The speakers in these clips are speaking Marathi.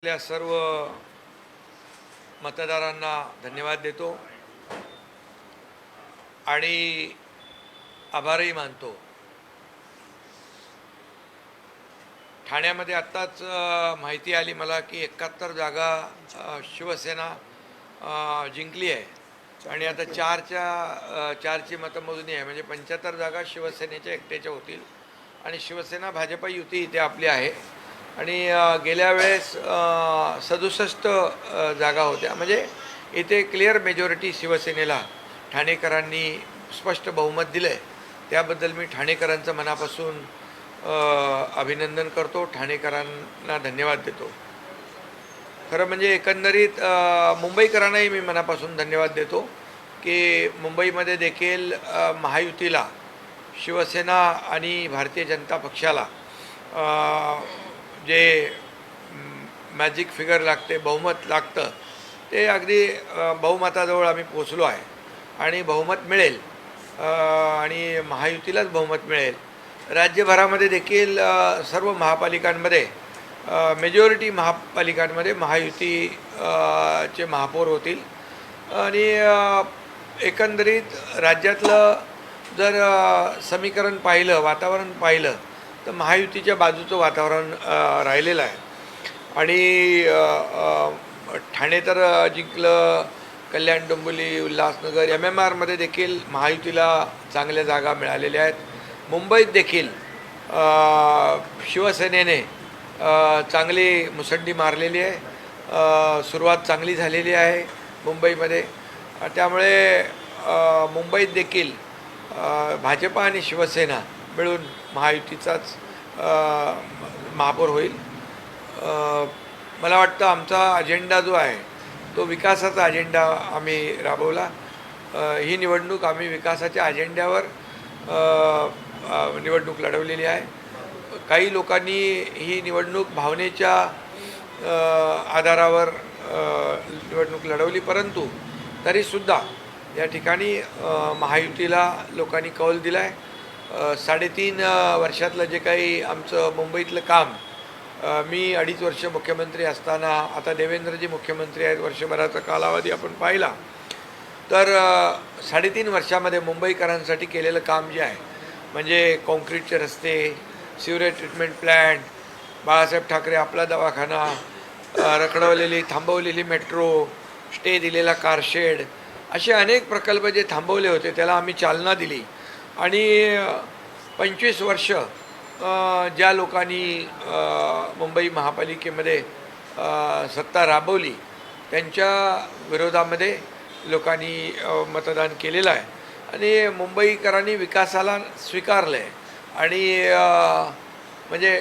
आपल्या सर्व मतदारांना धन्यवाद देतो आणि आभारही मानतो। ठाण्यामध्ये आत्ताच माहिती आली मला की 71 जागा शिवसेना जिंकली आहे आणि आता चारची मतमोजणी आहे, म्हणजे 75 जागा शिवसेनेच्या एकट्याच्या होतील आणि शिवसेना भाजप युती इथे आपली आहे। आणि गेल्या वेळेस 67 जागा होत्या, म्हणजे इथे क्लिअर मेजॉरिटी शिवसेनेला ठाणेकरांनी स्पष्ट बहुमत दिलं आहे। त्याबद्दल मी ठाणेकरांचं मनापासून अभिनंदन करतो, ठाणेकरांना धन्यवाद देतो। खरं म्हणजे एकंदरीत मुंबईकरांनाही मी मनापासून धन्यवाद देतो की मुंबईमध्ये देखील महायुतीला, शिवसेना आणि भारतीय जनता पक्षाला जे मॅजिक फिगर लागते, बहुमत लागतं, ते अगदी बहुमताजवळ आम्ही पोचलो आहे आणि बहुमत मिळेल आणि महायुतीलाच बहुमत मिळेल। राज्यभरामध्ये देखील सर्व महापालिकांमध्ये मेजॉरिटी महापालिकांमध्ये महायुती चे महापौर होतील आणि एकंदरीत राज्यातलं जर समीकरण पाहिलं, वातावरण पाहिलं, तर महायुतीच्या बाजूचं वातावरण राहिलेलं आहे। आणि ठाणे तर जिंकलं, कल्याण, डोंबिवली, उल्हासनगर, MMRमध्ये देखील महायुतीला चांगल्या जागा मिळालेल्या आहेत। मुंबईत देखील शिवसेनेने चांगली मुसंडी मारलेली आहे, सुरुवात चांगली झालेली आहे मुंबईमध्ये। त्यामुळे मुंबईत देखील भाजप आणि शिवसेना मिळून महायुतीचाच महापौर होईल। मला वाटतं आमचा अजेंडा जो आहे तो विकासाचा अजेंडा आम्ही राबवला। ही निवडणूक आम्ही विकासाच्या अजेंड्यावर निवडणूक लढवलेली आहे। काही लोकांनी ही निवडणूक भावनेच्या आधारावर निवडणूक लढवली, परंतु तरीसुद्धा या ठिकाणी महायुतीला लोकांनी कौल दिला आहे। 3.5 वर्षातलं जे काही आमचं मुंबईतलं काम, मी 2.5 वर्ष मुख्यमंत्री असताना, आता देवेंद्रजी मुख्यमंत्री आहेत, वर्षभराचा कालावधी आपण पाहिला तर 3.5 वर्षामध्ये मुंबईकरांसाठी केलेलं काम जे आहे, म्हणजे कॉन्क्रीटचे रस्ते, sewerage treatment plant, Balasaheb Thackeray आपला दवाखाना, रखडवलेली थांबवलेली मेट्रो, स्टे दिलेला कारशेड, असे अनेक प्रकल्प जे थांबवले होते त्याला आम्ही चालना दिली। आणि 25 वर्ष ज्या लोकांनी मुंबई महापालिकेमध्ये सत्ता राबवली त्यांच्या विरोधामध्ये लोकांनी मतदान केलेलं आहे आणि मुंबईकरांनी विकासाला स्वीकारलं आहे। आणि म्हणजे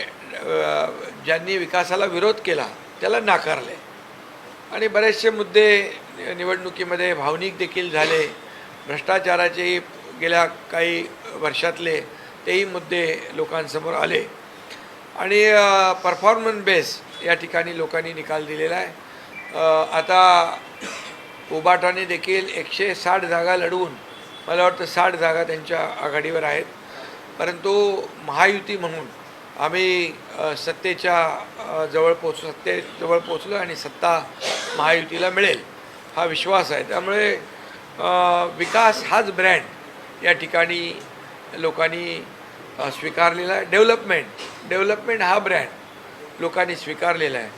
ज्यांनी विकासाला विरोध केला त्याला नाकारले आणि बरेचसे मुद्दे निवडणुकीमध्ये भावनिक देखील झाले। भ्रष्टाचाराचे गेल्या काही वर्षातले तेही मुद्दे लोकांसमोर आले आणि परफॉर्मन्स बेस या ठिकाणी लोकांनी निकाल दिलेला आहे। आता उबाटाने देखील 160 जागा लढवून मला वाटतं 60 जागा त्यांच्या आघाडीवर आहेत, परंतु महायुती म्हणून आम्ही सत्तेजवळ पोचलो आणि सत्ता महायुतीला मिळेल हा विश्वास आहे। त्यामुळे विकास हाच ब्रँड या ठिकाणी लोकांनी स्वीकारलेला आहे। डेव्हलपमेंट हा ब्रँड लोकांनी स्वीकारलेला आहे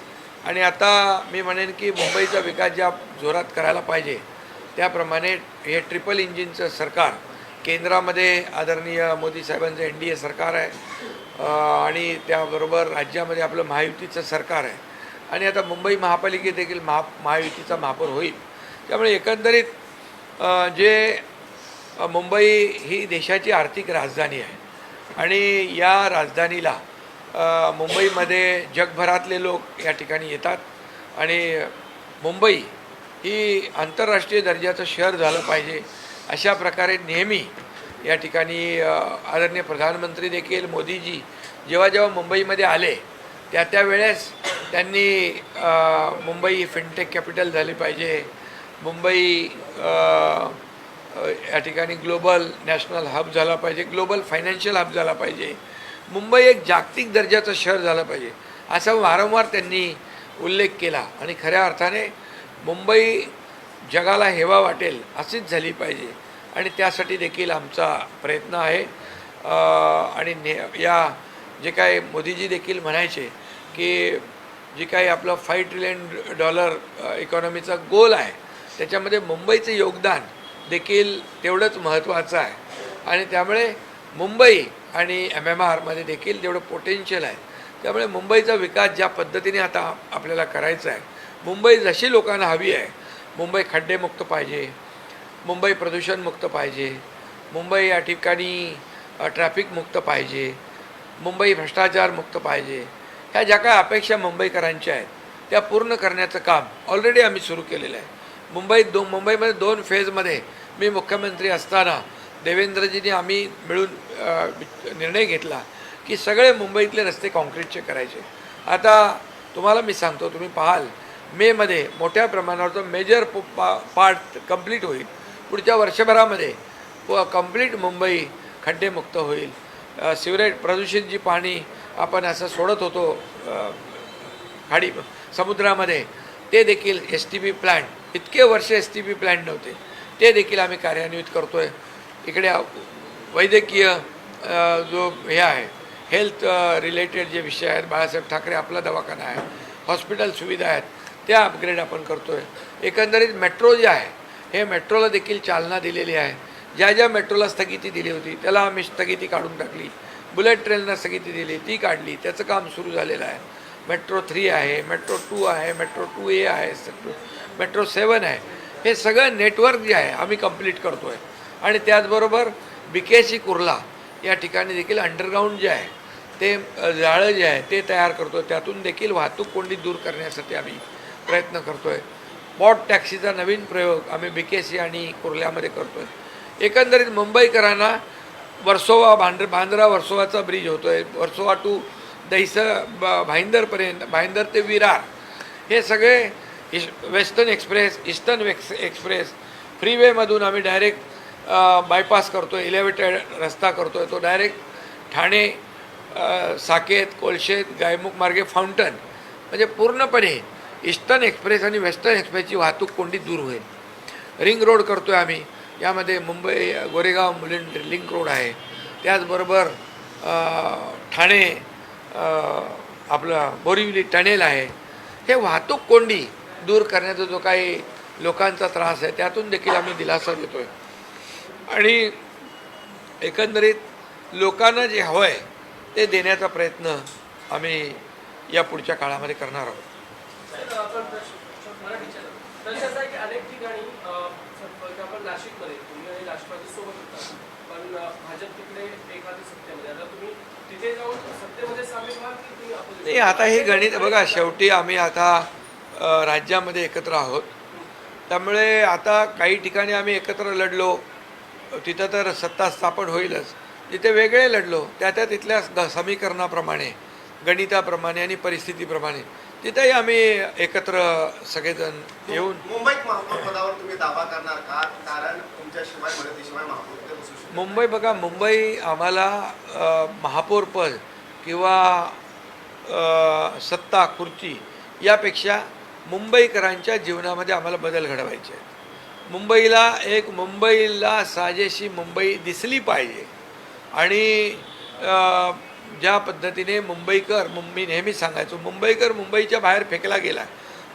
आणि आता मी म्हणेन की मुंबईचा विकास ज्या जोरात करायला पाहिजे त्याप्रमाणे हे ट्रिपल इंजिनचं सरकार, केंद्रामध्ये आदरणीय मोदी साहेबांचं NDA सरकार आहे आणि त्याबरोबर राज्यामध्ये आपलं महायुतीचं सरकार आहे आणि आता मुंबई महापालिकेत देखील महायुतीचा महापौर होईल। त्यामुळे एकंदरीत जे मुंबई ही देशाची आर्थिक राजधानी आहे आणि या राजधानीला मुंबईमध्ये जगभरातले लोक या ठिकाणी येतात आणि मुंबई ही आंतरराष्ट्रीय दर्जाचं शहर झालं पाहिजे अशा प्रकारे नेहमी या ठिकाणी आदरणीय प्रधानमंत्री देखील, मोदीजी जेव्हा मुंबईमध्ये आले त्यावेळेस त्यांनी मुंबई ही फिनटेक कॅपिटल झाली पाहिजे, मुंबई या ठिकाणी ग्लोबल नॅशनल हब झाला पाहिजे, ग्लोबल फायनान्शियल हब झाला पाहिजे, मुंबई एक जागतिक दर्जाचं शहर झालं पाहिजे असं वारंवार त्यांनी उल्लेख केला आणि खऱ्या अर्थाने मुंबई जगाला हेवा वाटेल अशीच झाली पाहिजे आणि त्यासाठी देखील आमचा प्रयत्न आहे. आणि या जे काय मोदीजी देखील म्हणायचे की जे काही आपलं $5 ट्रिलियन इकॉनॉमीचा गोल आहे त्याच्यामध्ये मुंबईचं योगदान देखील तेवढंच महत्त्वाचं आहे आणि त्यामुळे मुंबई आणि MMRमध्ये देखील तेवढं पोटेन्शियल आहे. त्यामुळे मुंबईचा विकास ज्या पद्धतीने आता आपल्याला करायचा आहे, मुंबई जशी लोकांना हवी आहे, मुंबई खड्डेमुक्त पाहिजे, मुंबई प्रदूषणमुक्त पाहिजे, मुंबई या ठिकाणी ट्रॅफिकमुक्त पाहिजे, मुंबई भ्रष्टाचारमुक्त पाहिजे, ह्या ज्या काय अपेक्षा मुंबईकरांच्या आहेत त्या पूर्ण करण्याचं काम ऑलरेडी आम्ही सुरू केलेलं आहे. मुंबईमध्ये 2 फेजमध्ये मी मुख्यमंत्री असताना देवेंद्रजींनी आम्ही मिळून निर्णय घेतला की सगळे मुंबईतले रस्ते काँक्रीटचे करायचे. आता तुम्हाला मी सांगतो, तुम्ही पाहाल मेमध्ये मोठ्या प्रमाणावर मेजर पार्ट कंप्लीट होईल. पुढच्या वर्षभरामध्ये कंप्लीट मुंबई खड्डेमुक्त होईल. सिवरेज प्रदूषित जी पाणी आपण असं सोडत होतो खाडी समुद्रामध्ये, ते देखील STP प्लॅन्ट, इतके वर्ष STP प्लॅन्ट नव्हते, ते देखील आम्ही कार्यान्वित करतो आहे. इकडे वैद्यकीय जो हे आहे, हेल्थ रिलेटेड जे विषय आहेत, बाळासाहेब ठाकरे आपला दवाखाना आहे, हॉस्पिटल सुविधा आहेत, त्या अपग्रेड आपण करतो आहे. एकंदरीत मेट्रो जे आहे, हे मेट्रोला देखील चालना दिलेली आहे. ज्या मेट्रोला स्थगिती दिली होती त्याला आम्ही स्थगिती काढून टाकली. बुलेट ट्रेनला स्थगिती दिली, ती काढली, त्याचं काम सुरू झालेलं आहे. मेट्रो 3 आहे, मेट्रो 2 आहे, मेट्रो 2A आहे, मेट्रो 7 आहे. हे सगळं नेटवर्क जे आहे आम्ही कंप्लीट करतो आहे. आणि त्याचबरोबर BKC कुर्ला या ठिकाणी देखील अंडरग्राऊंड जे आहे ते जाळं जे आहे ते तयार करतो आहे. त्यातून देखील वाहतूक कोंडी दूर करण्यासाठी आम्ही प्रयत्न करतो आहे. बॉट टॅक्सीचा नवीन प्रयोग आम्ही BKC आणि कुर्ल्यामध्ये करतो आहे. एकंदरीत मुंबईकरांना वर्सोवा बांद्रा वर्सोवाचा ब्रिज होतो आहे, वर्सोवा टू भाईंदरपर्यंत, भाईंदर ते विरार, हे सगळे वेस्टर्न एक्सप्रेस, ईस्टर्न एक्सप्रेस, फ्रीवेमधून आम्ही डायरेक्ट बायपास करतो आहे, एलिव्हेटेड रस्ता करतो आहे. तो डायरेक्ट ठाणे, साकेत, कोलशेत, गायमुख मार्गे फाउंटन, म्हणजे पूर्णपणे ईस्टर्न एक्सप्रेस आणि वेस्टर्न एक्सप्रेसची वाहतूक कोंडी दूर होईल. रिंग रोड करतो आहे आम्ही, यामध्ये मुंबई गोरेगाव मुलुंड लिंक रोड आहे. त्याचबरोबर ठाणे आपलं बोरिवली टनेल आहे. हे वाहतूक कोंडी दूर करण्याचा जो काही लोकांचा त्रास आहे त्यातून देखील आम्ही दिलासा देतो आहे. आणि एकंदरीत लोकांना जे हवं आहे ते देण्याचा प्रयत्न आम्ही या पुढच्या काळामध्ये करणार आहोत. अनेक ठिकाणी आपण नाशिकमध्ये तुम्ही आणि राष्ट्रवादी सोबत होता, पण भाजप तिकडे एखादी सत्तेमध्ये, आता तुम्ही तिथे जाऊन सत्तेमध्ये सामील व्हाल की तुम्ही opposition? नाही, आता हे गणित बघा, शेवटी आम्ही आता राज्यामध्ये एकत्र आहोत. त्यामुळे आता काही ठिकाणी आम्ही एकत्र लढलो, तिथं तर सत्ता स्थापन होईलच. जिथे वेगळे लढलो त्या तिथल्या समीकरणाप्रमाणे, गणिताप्रमाणे आणि परिस्थितीप्रमाणे तिथेही आम्ही एकत्र सगळेजण येऊन. मुंबईत महापौर पदावर तुम्ही दावा करणार का? कारण तुमच्याशिवाय मदतीशिवाय महापौर ते बसू शकत नाही. मुंबई बघा, मुंबई आम्हाला महापौर पद किंवा सत्ता खुर्ची यापेक्षा मुंबईकरांच्या जीवनामध्ये आम्हाला बदल घडवायचे आहेत. मुंबईला साजेशी मुंबई दिसली पाहिजे. आणि ज्या पद्धतीने मी नेहमी सांगायचो, मुंबईकर मुंबईच्या बाहेर फेकला गेला,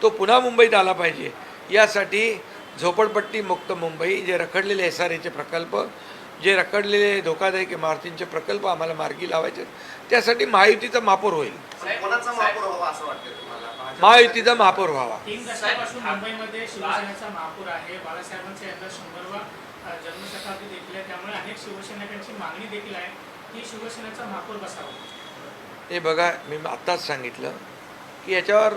तो पुन्हा मुंबईत आला पाहिजे. यासाठी झोपडपट्टी मुक्त मुंबई, जे रखडलेले SRAचे प्रकल्प, जे रखडलेले धोकादायक इमारतींचे प्रकल्प आम्हाला मार्गी लावायचे, त्यासाठी महायुतीचा महापौर होईल. कोणाचा महापौर व्हावा असं वाटतं तुम्हाला? महायुतीचा महापौर व्हावा. 3 दशकापासून मुंबईमध्ये शिवसेनेचा महापौर आहे. बाळासाहेबांचा यंदा 100वा जन्मशताब्दी देखील आहे, त्यामुळे अनेक शिवसैनिकांची मागणी देखील आहे की शिवसेनेचा महापौर बसावा. हे बघा, मी आत्ताच सांगितलं की याच्यावर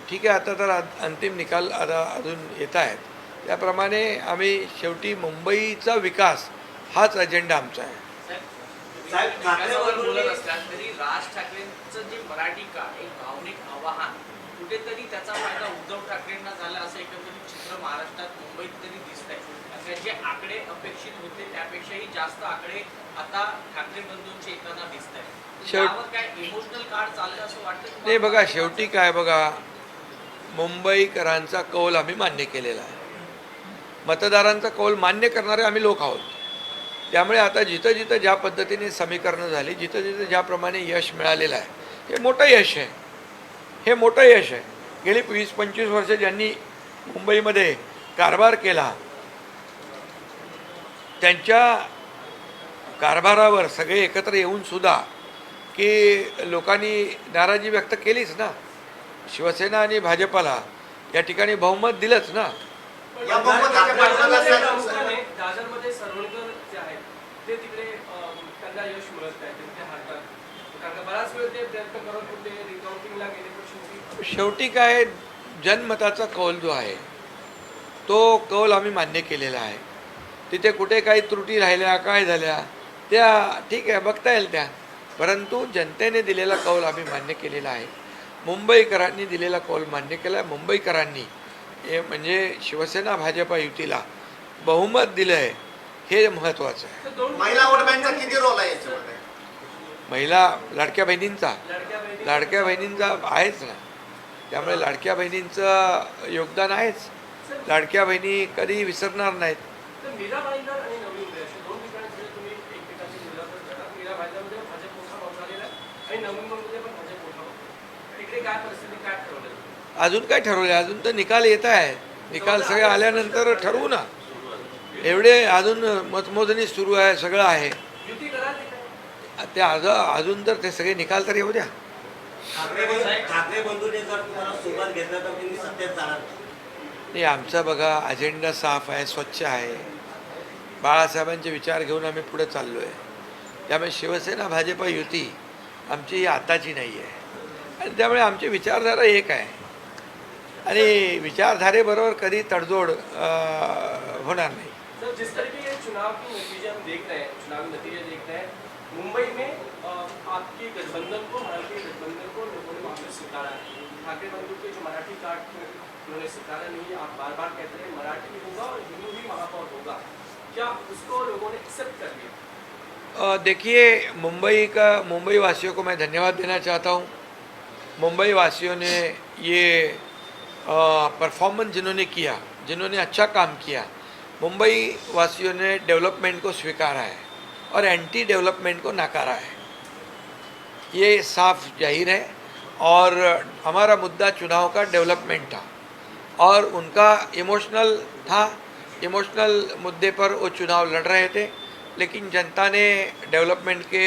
ठीक आहे, आता तर अंतिम निकाल आता अजून येत आहेत. त्याप्रमाणे आम्ही शेवटी मुंबईचा विकास हाच अजेंडा आमचा आहे. बोलत असतात तरी राज ठाकरेंचं जे मराठी का एक भावनिक आवाहन कुठेतरी त्याचा फायदा उद्धव ठाकरेंना झाला असं एकंदरीत चित्र महाराष्ट्रात मुंबईत तरी दिसतंय. जे आकडे अपेक्षित होते त्यापेक्षाही जास्त आकडे आता ठाकरे बंधूंचे येताना दिसत आहेत. काय इमोशनल कार्ड चाललं असं वाटतं? नाही बघा, शेवटी काय बघा, मुंबईकरांचा कौल आम्ही मान्य केलेला आहे. मतदारांचा कौल मान्य करणारे आम्ही लोक आहोत. त्यामुळे आता जिथं जिथं ज्या पद्धतीने समीकरणं झाली, जिथं जिथं ज्याप्रमाणे यश मिळालेलं आहे, हे मोठं यश आहे. हे मोठं यश आहे. गेली 20-25 वर्ष ज्यांनी मुंबईमध्ये कारभार केला, त्यांच्या कारभारावर सगळे एकत्र येऊन सुद्धा की लोकांनी नाराजी व्यक्त केलीच ना. शिवसेना आणि भाजपाला या ठिकाणी बहुमत दिलंच ना. या बहुमताच्या पाठीमागे प्रामुख्याने दादरमध्ये सरवणकर जे आहेत ते तिकडे त्यांना यश मिळत नाही, ते हारतात. कारण का बराच वेळ ते प्रयत्न करत होते, रिकाउंटिंगला गेले, पण शेवटी काय, जनमताचा कौल जो आहे तो कौल आम्ही मान्य केलेला आहे. तिथे कुठे काही त्रुटी राहिल्या, काय झाल्या, त्या ठीक आहे, बघता येईल त्या. परंतु जनतेने दिलेला कौल आम्ही मान्य केलेला आहे. मुंबईकरांनी दिलेला कौल मान्य केला आहे. मुंबईकरांनी हे म्हणजे शिवसेना भाजपा युतीला बहुमत दिलं आहे, हे महत्त्वाचं आहे. ते दोन महिला वोट बँकचा किती रोल आहे याच्यामध्ये? महिला लाडक्या बहिणींचा लाडक्या बहिणींचा आहेच ना. त्यामुळे लाडक्या बहिणींचं योगदान आहेच. लाडक्या बहिणी कधी विसरणार नाहीत. तर मीरा भाईंदर आणि नवी मुंबई असे दोन ठिकाणी म्हणजे तुम्ही एकमेकांची मुलाखत करा. मीरा भाईंदरमध्ये भाजप मोठा भाव झालेला आहे आणि नवी मुंबईमध्ये पण भाजप मोठा भाव. तिकडे काय परिस्थिती, काय ठरवलं? अजून काय ठरवलं? अजून तर निकाल येत आहे. निकाल सगळे आल्यानंतर ठरवू ना. एवढे अजून मतमोजणी सुरू आहे, सगळं आहे. युती करा तिकडे. ते अजून तर ते सगळे निकाल तर येऊ द्या. ठाकरे बंधूंनी जर तुम्हाला सोबत घेतलं तर तुम्ही सत्तेत जाणार? नाही, आमचा बघा अजेंडा साफ आहे, स्वच्छ आहे. बाळासाहेबांचे विचार घेऊन आम्ही पुढे चाललो आहे. त्यामुळे शिवसेना भाजपा युती आमची ही आताची नाही आहे. आणि त्यामुळे आमची विचारधारा एक आहे आणि विचारधारेबरोबर कधी तडजोड होणार नाही. सर, जिस तरीके के चुनाव की नतीजे हम देख रहे हैं, चुनावी नतीजे देख रहे हैं, मुंबई में आपकी गठबंधन को, भारतीय गठबंधन को लोगों ने वापस स्वीकारा है. ठाकरे बंधु के जो मराठी कार्ड उन्होंने स्वीकारा नहीं. आप बार बार कहते हैं मराठी भी होगा और हिंदू भी महापौर होगा. क्या उसको लोगों ने एक्सेप्ट कर लिया? देखिए, मुंबई वासियों को मैं धन्यवाद देना चाहता हूँ. मुंबई वासियों ने ये परफॉर्मेंस जिन्होंने किया, जिन्होंने अच्छा काम किया, मुंबई वासियों ने डेवलपमेंट को स्वीकारा है और एंटी डेवलपमेंट को नकारा है. ये साफ जाहिर है. और हमारा मुद्दा चुनाव का डेवलपमेंट था और उनका इमोशनल था. इमोशनल मुद्दे पर वो चुनाव लड़ रहे थे, लेकिन जनता ने डेवलपमेंट के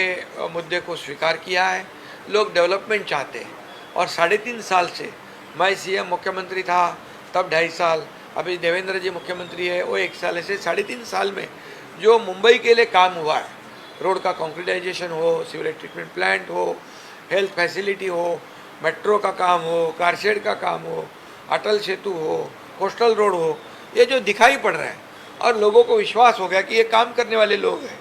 मुद्दे को स्वीकार किया है. लोग डेवलपमेंट चाहते हैं और 3.5 साल से मैं सीएम मुख्यमंत्री था तब 2.5 साल, अभी देवेंद्र जी मुख्यमंत्री है वो 1 साल, ऐसे 3.5 साल में जो मुंबई के लिए काम हुआ है, रोड का कॉन्क्रीटाइजेशन हो, सीवरेज ट्रीटमेंट प्लांट हो, हेल्थ फैसिलिटी हो, मेट्रो का काम हो, कारशेड का काम हो, अटल सेतु हो, कोस्टल रोड हो, ये जो दिखाई पड़ रहा है और लोगों को विश्वास हो गया कि ये काम करने वाले लोग हैं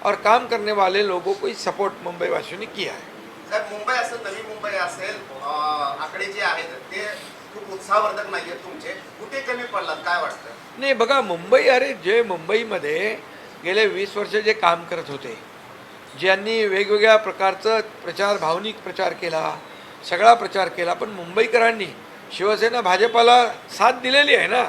और काम करने वाले लोगों को ही सपोर्ट मुंबई वासियों ने किया है. साहेब, मुंबई असेल, नवी मुंबई असेल, आकडे जे आहेत ते खूप उत्साहवर्धक नाहीये तुमचे. कुठे कमी पडलात, काय वाटतं? नाही बघा, मुंबई, अरे जे मुंबईमध्ये गेले 20 वर्ष जे काम करत होते, ज्यांनी वेगवेगळ्या प्रकारचं प्रचार, भावनिक प्रचार केला, सगळा प्रचार केला, पण मुंबईकरांनी शिवसेना भाजपाला साथ दिलेली आहे ना,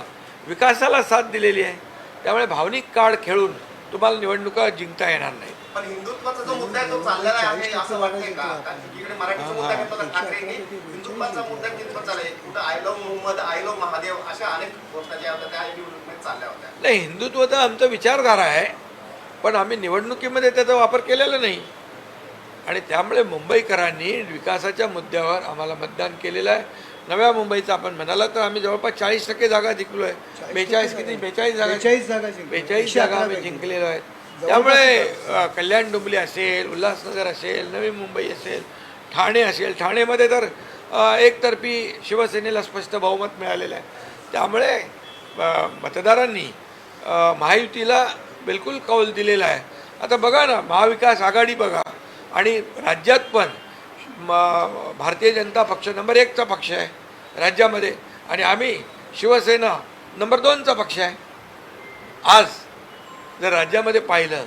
विकासाला साथ दिलेली आहे. त्यामुळे भावनिक कार्ड खेळून तुम्हाला निवडणुका जिंकता येणार नाही. पण हिंदुत्वाचा जो मुद्दा आहे तो चाललेला आहे असं वाटतंय का? कारण इकडे मराठीचा मुद्दा घेतला ठाकरेंनी, हिंदुत्वाचा मुद्दा कितपत चालला आहे? कुठं I love Mohammad, I love Mahadev अशा अनेक गोष्टी ज्या होत्या त्या निवडणुकीत चालल्या होत्या. नाही, हिंदुत्व तर आमचं विचारधारा आहे, पण आम्ही निवडणुकीमध्ये त्याचा वापर केलेला नाही. आणि त्यामुळे मुंबईकरांनी विकासाच्या मुद्द्यावर आम्हाला मतदान केलेलं आहे. नव्या मुंबईचा आपण म्हणाला तर आम्ही जवळपास 40% जागा जिंकलो आहे. 42 जागा आम्ही जिंकलेलो आहेत. त्यामुळे कल्याण डोंबिवली असेल, उल्हासनगर असेल, नवी मुंबई असेल, ठाणे असेल, ठाणेमध्ये तर एकतर्फी शिवसेनेला स्पष्ट बहुमत मिळालेलं आहे. त्यामुळे मतदारांनी महायुतीला बिलकुल कौल दिलेला आहे. आता बघा ना, महाविकास आघाडी बघा आणि राज्यात पण भारतीय जनता पक्ष नंबर 1चा पक्ष आहे राज्यामध्ये आणि आम्ही शिवसेना नंबर 2चा पक्ष आहे. आज जर राज्यामध्ये पाहिलं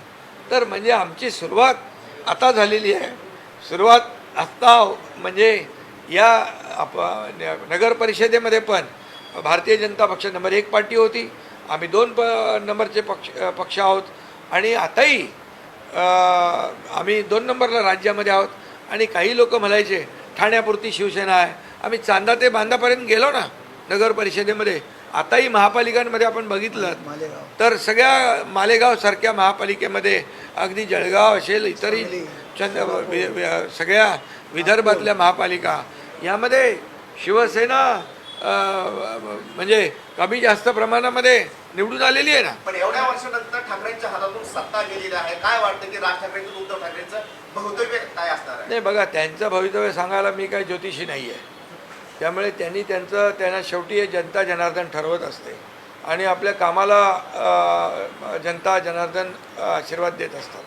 तर म्हणजे आमची सुरुवात आता झालेली आहे. सुरुवात आत्ता म्हणजे या नगर परिषदेमध्ये पण भारतीय जनता पक्ष नंबर 1 पार्टी होती, आम्ही 2 नंबरचे पक्ष आहोत आणि आताही आम्ही 2 नंबरला राज्यामध्ये आहोत. आणि काही लोक म्हणायचे ठाण्यापुरती शिवसेना आहे, आम्ही चांदा ते बांधापर्यंत गेलो ना नगर परिषदेमध्ये. आताही महापालिकांमध्ये आपण बघितलं तर सगळ्या मालेगावसारख्या महापालिकेमध्ये अगदी जळगाव असेल, इतरही सगळ्या विदर्भातल्या महापालिका यामध्ये शिवसेना म्हणजे कमी जास्त प्रमाणामध्ये निवडून आलेली आहे ना. पण एवढ्या वर्षानंतर ठाकरेंच्या हातातून सत्ता गेलेली आहे. काय वाटतं की राज ठाकरेंचं उद्धव ठाकरेंचं भवितव्य काय असणार आहे? नाही बघा, त्यांचं भवितव्य सांगायला मी काही ज्योतिषी नाही आहे. त्यामुळे त्यांना शेवटी हे जनता जनार्दन ठरवत असते आणि आपल्या कामाला जनता जनार्दन आशीर्वाद देत असतात.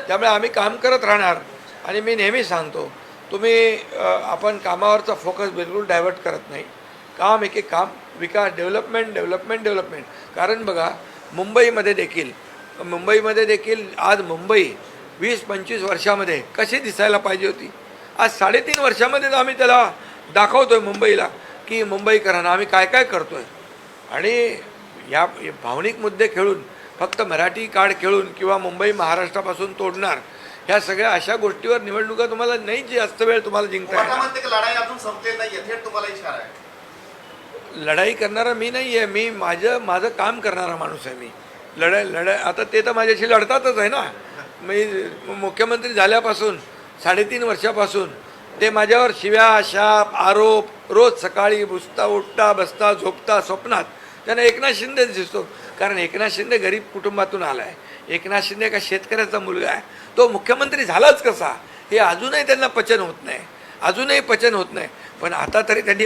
त्यामुळे आम्ही काम करत राहणार. आणि मी नेहमी सांगतो, आपण कामावरचा फोकस बिलकुल डायव्हर्ट करत नाही. काम एक काम, विकास, डेव्हलपमेंट. कारण बघा, मुंबईमध्ये देखील आज मुंबई 20-25 वर्षामध्ये कशी दिसायला पाहिजे होती, आज 3.5 वर्षामध्ये आम्ही त्याला दाखवतोय मुंबईला की मुंबईकरांना आम्ही काय काय करतोय. आणि या भावनिक मुद्दे खेळून, फक्त मराठी कार्ड खेळून किंवा मुंबई महाराष्ट्रापासून तोडणार, ह्या सगळ्या अशा गोष्टीवर निवडणुका तुम्हाला नाही जास्त वेळ तुम्हाला जिंकता मला म्हणते की लढाई अजून संपलेली नाहीये, थेट तुम्हाला इशारा आहे. लढाई करणारा मी नाही आहे. मी माझं काम करणारा माणूस आहे. मी लढाई आता ते तर माझ्याशी लढतातच आहे ना. मी मुख्यमंत्री झाल्यापासून 3.5 वर्षापासून ते माझ्यावर शिव्या, शाप, आरोप रोज सकाळी उठता बसता झोपता स्वप्नात त्यांना एकनाथ शिंदेच दिसतो. कारण एकनाथ शिंदे गरीब कुटुंबातून आला आहे. एकनाथ शिंदे का शेतकऱ्याचा मुलगा आहे. तो मुख्यमंत्री झालाच कसा हे अजूनही त्यांना पचन होत नाही. पण आता तरी त्यांनी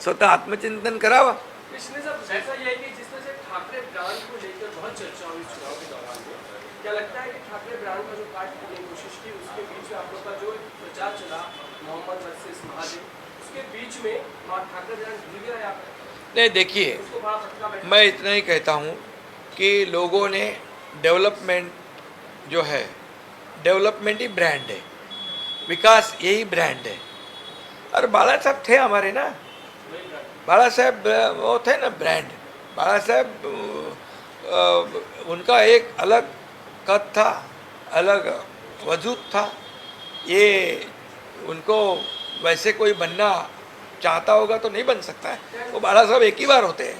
स्वतः आत्मचिंतन करावं. कृष्ण साहब, ऐसा ये है कि जिस तरह से ठाकरे ब्रांड को लेकर बहुत चर्चा हुई चुनाव के दौरान में, क्या लगता है कि ठाकरे ब्रांड का जो काट करने की कोशिश की, उसके बीच में आप लोग का जो प्रचार चला मोहम्मद वर्सेस महादेव, उसके बीच में ठाकरे ब्रांड भूल गया है? आप नहीं, देखिए, उसको बड़ा फटका बैठा? मैं इतना ही कहता हूँ कि लोगों ने डेवलपमेंट जो है, डेवलपमेंट ही ब्रांड है, विकास यही ब्रांड है. और बाला साहब थे हमारे ना, बाला साहब वो थे ना ब्रांड. बाला साहब उनका एक अलग कद था, अलग वजूद था. ये उनको वैसे कोई बनना चाहता होगा तो नहीं बन सकता है. वो बाला साहब एक ही बार होते हैं,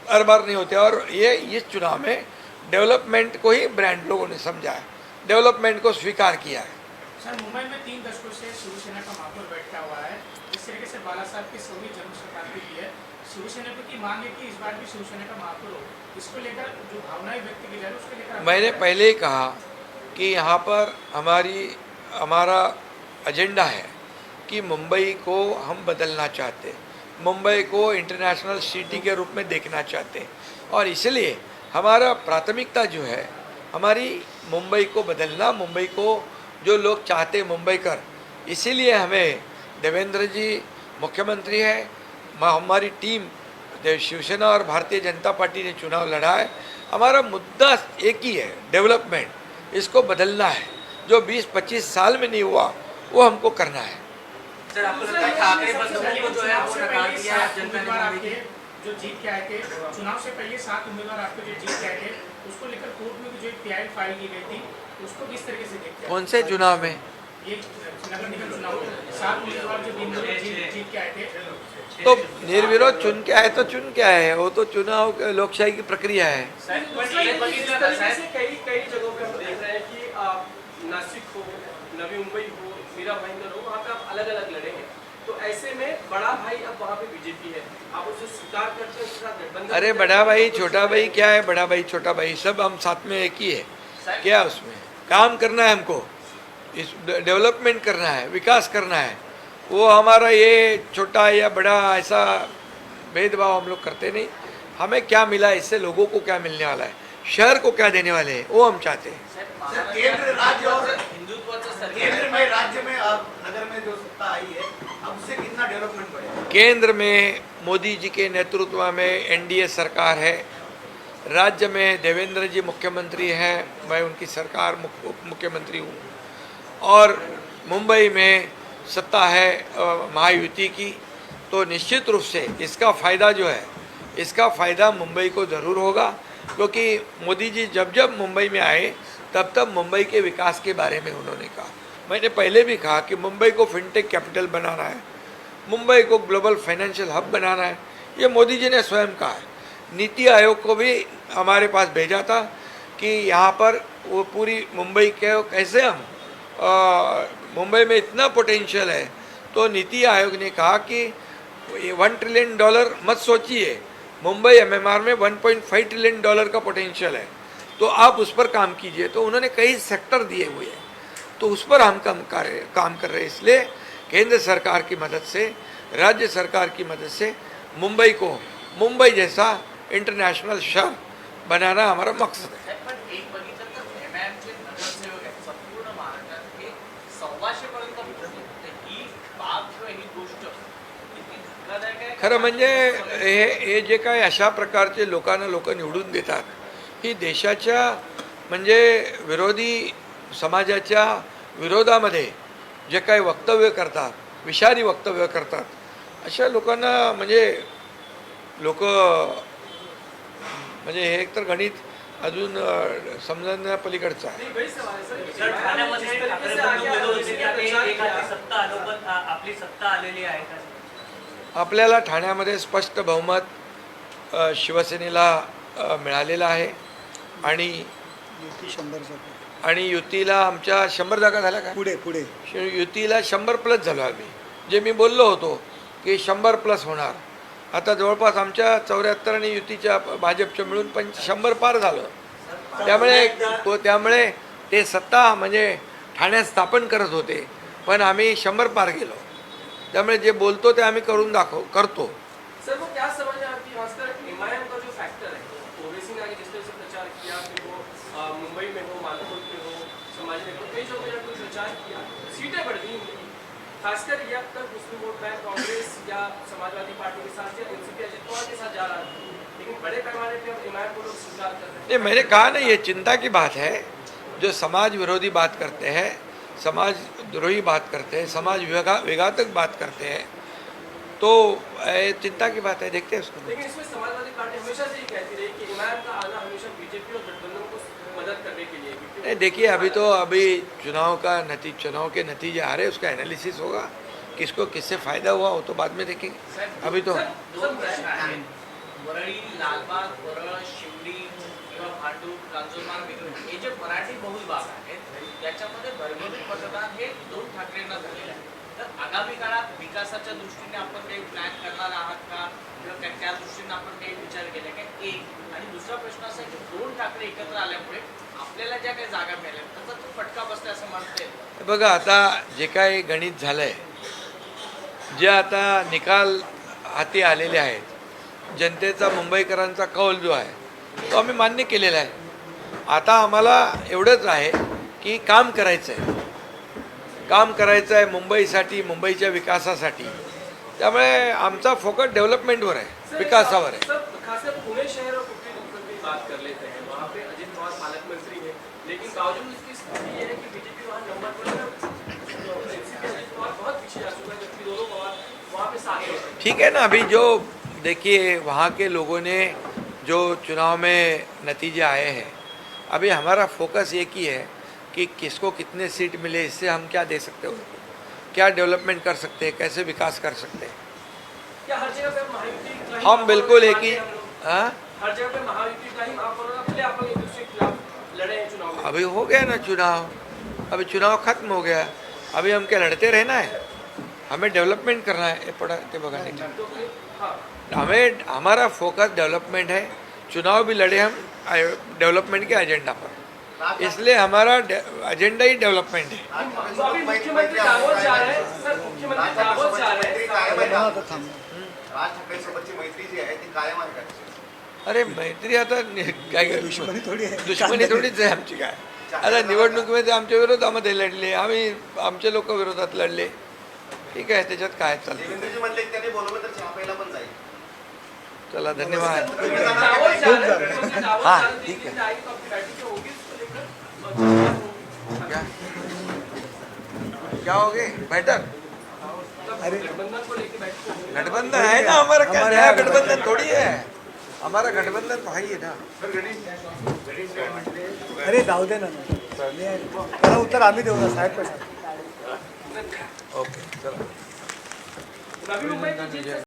हर बार नहीं होते. और ये इस चुनाव में डेवलपमेंट को ही ब्रांड लोगों ने समझा है, डेवलपमेंट को स्वीकार किया है. सर, मुंबई में 3 दशकों से शिवसेना का महापौर बैठा हुआ है. इस तरीके से बाला साहब की 100वीं जन्म शताब्दी की है. शिवसेना की मांग है कि इस बार भी शिवसेना का महापौर हो. इसको लेकर जो भावनाएं व्यक्त की जा रही है उसको लेकर मैंने पहले ही कहा कि यहाँ पर हमारा एजेंडा है कि मुंबई को हम बदलना चाहते हैं, मुंबई को इंटरनेशनल सिटी के रूप में देखना चाहते हैं. और इसलिए हमारा प्राथमिकता जो है हमारी मुंबई को बदलना, मुंबई को जो लोग चाहते मुंबईकर. इसीलिए हमें देवेंद्र जी मुख्यमंत्री है, हमारी टीम शिवसेना और भारतीय जनता पार्टी ने चुनाव लड़ा है. हमारा मुद्दा एक ही है, डेवलपमेंट. इसको बदलना है. जो 20-25 साल में नहीं हुआ वो हमको करना है. सर, आपको लगता है ठाकरे बंधुओं को जो है वो नकार दिया है जनता ने मुंबई की? जो जीत के आए थे चुनाव से पहले 7 उम्मीदवार आपको जो जीत के आए थे, उसको लेकर कोर्ट में जो PI फाइल की गई थी, उसको किस तरीके से देखते हैं? कौन से चुनाव में? ये नगर निगम चुनाव 7 उम्मीदवार जो जीत के आए थे, तो निर्विरोध चुन के आए तो चुन के आए हैं. वो तो चुनाव लोकशाही की प्रक्रिया है. जिस तरीके से कई जगहों पे हम देख रहे हैं कि नासिक हो, नवी मुंबई हो, मीरा भाईंदर हो, वहाँ पे आप अलग अलग लड़े हैं. तो ऐसे में बड़ा भाई अब वहाँ पे बीजेपी है, आप उसे स्वीकार करते हैं, उसके साथ गठबंधन? अरे बड़ा भाई छोटा भाई क्या है, बड़ा भाई छोटा भाई सब हम साथ में एक ही है. क्या उसमें काम करना है, हमको इस डेवलपमेंट करना है, विकास करना है. वो हमारा ये छोटा या बड़ा ऐसा भेदभाव हम लोग करते नहीं. हमें क्या मिला, इससे लोगों को क्या मिलने वाला है, शहर को क्या देने वाले हैं, वो हम चाहते हैं. सर, केंद्र राज्य और हिंदुत्वाचं सरकार केंद्र में राज्य में अब नगर में जो सत्ता आई है, अब उससे कितना डेवलपमेंट बढ़ेगा? केंद्र में मोदी जी के नेतृत्व में NDA सरकार है. राज्य में देवेंद्र जी मुख्यमंत्री हैं, मैं उनकी सरकार मुख्यमंत्री हूँ. और मुंबई में सत्ता है महायुति की. तो निश्चित रूप से इसका फ़ायदा जो है, इसका फ़ायदा मुंबई को ज़रूर होगा, क्योंकि मोदी जी जब जब मुंबई में आए तब तब मुंबई के विकास के बारे में उन्होंने कहा। मैंने पहले भी कहा कि मुंबई को फिनटेक कैपिटल बनाना है, मुंबई को ग्लोबल फाइनेंशियल हब बनाना है, ये मोदी जी ने स्वयं कहा है। नीति आयोग को भी हमारे पास भेजा था कि यहाँ पर वो पूरी मुंबई के कैसे हम मुंबई में इतना पोटेंशियल है, तो नीति आयोग ने कहा कि $1 ट्रिलियन मत सोचिए, मुंबई एमएमआर में $1.5 ट्रिलियन का पोटेंशियल है, तो आप उस पर काम कीजिए। तो उन्होंने कई सेक्टर दिए हुए हैं, तो उस पर हम काम कर रहे हैं। इसलिए केंद्र सरकार की मदद से, राज्य सरकार की मदद से मुंबई जैसा इंटरनॅशनल शहर बनाना हमारा मकसद है। पण एक बघितलं तर एमआयएमचे नगरसेवक आहेत संपूर्ण महाराष्ट्रात हे 125 पर्यंत पोहोचले. तर ही बाब किंवा ही गोष्ट किती धक्कादायक आहे. खरं म्हणजे हे जे काय अशा प्रकारचे लोक निवडून देतात, ही देशाच्या म्हणजे विरोधी समाजाच्या विरोधामध्ये जे काही वक्तव्य करतात, विषारी वक्तव्य करतात, अशा लोकांना म्हणजे लोक म्हणजे हे एकतर गणित अजून समजण्या पलीकडचं आहे। नहीं, वही सवाल है सर। सर, ठाण्यामध्ये जिस तरीके ठाकरे से आगे बंधू आगे होते की प्रचार एक किया। हाती सत्ता आलो, पण आपली सत्ता आलेली आहे का? आपल्याला ठाण्यामध्ये स्पष्ट बहुमत शिवसेनेला मिळालेलं आहे आणि युतीला आमच्या 100 जागा झाल्या का? पुढे युतीला 100+ झालो आम्ही, जे मी बोललो होतो की 100+ होणार। आता जवळपास आमच्या 74 आणि युतीच्या भाजपच्या मिळून 100 पार झालं। त्यामुळे ते सत्ता म्हणजे ठाण्यात स्थापन करत होते, पण आम्ही 100 पार गेलो। त्यामुळे जे बोलतो ते आम्ही करतो। सर वो क्या समझ है आपकी खासकर एमआईएम का जो फैक्टर है, ओवैसी ने आगे जिस तरह से प्रचार किया कि वो मुंबई में हो, मालपुर में हो, समाज में हो, कई जगह जाकर प्रचार किया, सीटें बढ़ गई उनकी। खासकर ये अब तक मुस्लिम वोट बैंक कांग्रेस या समाजवादी पार्टी के साथ या एनसीपी अजित पवार के साथ जा रहा है, लेकिन बड़े पैमाने पर अब एमआईएम को लोग स्वीकार कर रहे हैं। नहीं, मैंने कहा ना, ये चिंता की बात है। जो समाज विरोधी बात करते हैं, समाज द्रोही बात करते हैं, समाज विघातक बात करते हैं, तो चिंता की बात है। देखते हैं उसको। लेकिन इसमें समाजवादी पार्टी हमेशा से ही कहती रही कि एमआईएम का आना हमेशा बीजेपी और गठबंधन को मदद करने के लिए, क्योंकि नहीं, देखिए अभी चुनाव के नतीजे आ रहे, उसका एनालिसिस होगा, किसको किससे फ़ायदा हुआ वो तो बाद में देखेंगे। अभी तो दोन प्रश्न आहेत. वरळी, लालबाग, वरळ, शिवडी किंवा भांडूप, कांजूरमार्ग वगैरे हे जे मराठी बहुल भाग आहेत त्याच्यामध्ये भरभरून मतदान हे 2 ठाकरेंना झालेलं आहे. तर आगामी काळात विकासाच्या दृष्टीने आपण काही प्लॅन करणार आहात का, किंवा त्या दृष्टीने आपण काही विचार केला का? एक. आणि दुसरा प्रश्न असा आहे की 2 ठाकरे एकत्र आल्यामुळे आपल्याला ज्या काही जागा मिळाल्या त्याचा तो फटका बसला असं म्हणता येईल. बघा, आता जे काही गणित झालंय, जे आता निकाल हाती आलेले आहेत, जनतेचा मुंबईकरांचा कौल जो आहे तो आम्ही मान्य केलेला आहे। आता आम्हाला एवढंच आहे की काम करायचं आहे मुंबईसाठी, मुंबईच्या विकासासाठी। त्यामुळे आमचा फोकस डेव्हलपमेंटवर आहे, विकासावर आहे। सर, खासकर पुणे शहर और कुट्टी की बात कर लेते हैं, वहाँ पे अजित पवार पालक मंत्री हैं, लेकिन बावजूद इसकी स्थिति ये है कि बीजेपी वहाँ नंबर पर है, एनसीपी अजित पवार बहुत पीछे जा चुका है, जबकि दोनों पवार वहाँ पे साथ हैं। ठीक है ना, अभी जो देखिए वहाँ के लोगों ने जो चुनाव में नतीजे आए हैं, अभी हमारा फोकस एक ही है कि किसको कितने सीट मिले, इससे हम क्या दे सकते हैं उनको, क्या डेवलपमेंट कर सकते हैं, कैसे विकास कर सकते हैं। क्या हर जगह पे महायुति का ही हम बिल्कुल एक ही हम लोग? हाँ, हर जगह पे महायुति का ही अपने अपन एक दूसरे के खिलाफ लड़े हैं चुनाव में। अभी हो गया ना चुनाव, अभी चुनाव खत्म हो गया, अभी हम क्या लड़ते रहना है? हमें डेवलपमेंट करना है। ये पड़ा ते बघा नहीं, तो फिर हाँ, हमारा फोकस डेवलपमेंट है। चुनाव भी लड़े हम डेवलपमेंट के एजेंडा पर, इसलिए हमारा एजेंडा ही डेवलपमेंट है। तो अभी मुख्यमंत्री दावोस जा रहे हैं, सर मुख्यमंत्री दावोस जा रहे हैं। राज ठाकरे सोबतची मैत्री जी आहे ती कायम आहे का? अरे मैत्री आता काय दुश्मनी थोडीच आहे आमची। काय आता निवडणुकीमध्ये आमच्या विरोधामध्ये लढले, आम्ही आमचे लोक विरोधात लढले, ठीक आहे, त्याच्यात काय चालतं। देवेंद्रजी म्हणले की त्यांनी बोलवलं तर चहा प्यायला पण जाईल। चला, धन्यवाद। दावोस जा रहे हैं, मुख्यमंत्री दावोस हाँ, जा रहे हैं, ठीक है। 3 तारीख को आपकी बैठक होगी, उसको लेकर क्या हो गए बैठक? गठबंधन को लेके बैठक होगी। गठबंधन है ना हमारा, क्या नया गठबंधन थोड़ी है, हमारा गठबंधन तो है ही ना। अरे जाऊ दे ना त्याला उत्तर आम्ही देऊ ना साहेब कसं ओके चला. नवी मुंबईची जीत